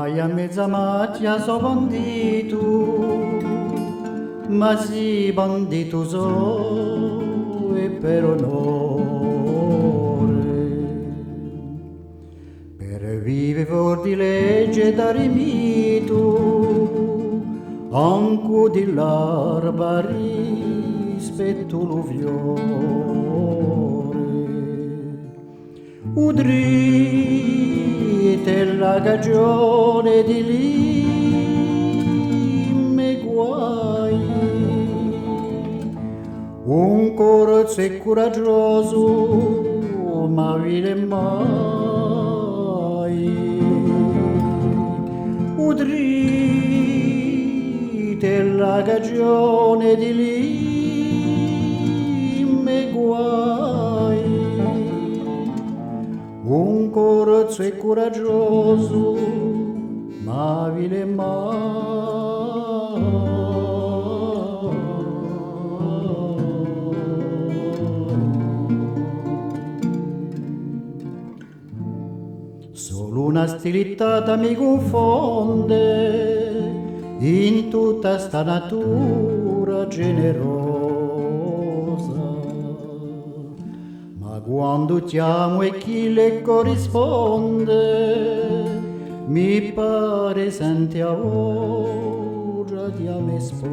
Mai a mezza macchia so bandito, ma sì bandito so e per onore. Per vive fuor di legge da rimito, anco di l'arba rispetto l'uviore. Udrite la cagione di lime guai, un corso e coraggioso ma vile mai. Udrite la cagione di lime guai, un corso e coraggioso ma vile Solo una stilitata mi confonde in tutta sta natura generosa, ma quando ti amo e chi le corrisponde mi pare senti a ora di me sposa.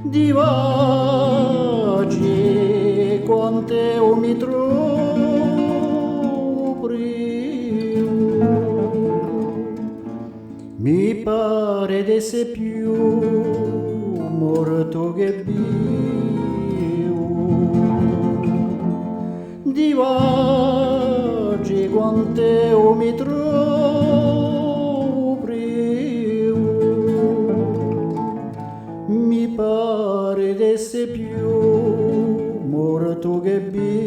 Divagi quante o mi trovo prima, mi pare d'esse più morto che vivo. Divagi quante o mi trovo prima, mi pare d'esse più morto che vivo.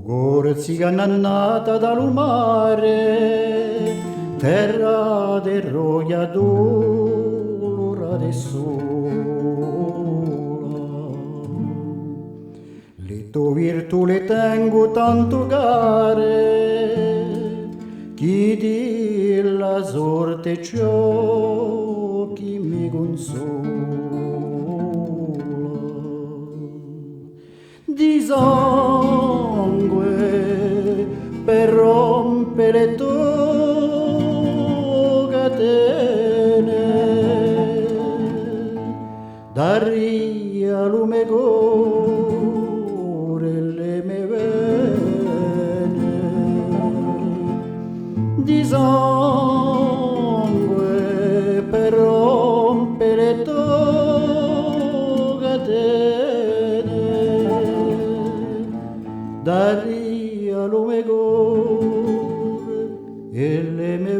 Corsica annannata dal mare, terra del roia dolore sola. Le tue virtù le tengo tanto care, chi di la sorte ciò chi mi consola. Di sangue per rompere tue catene, daria lume gore le mie vene. Di sangue per rompere tue catene, daria lume gore e le mie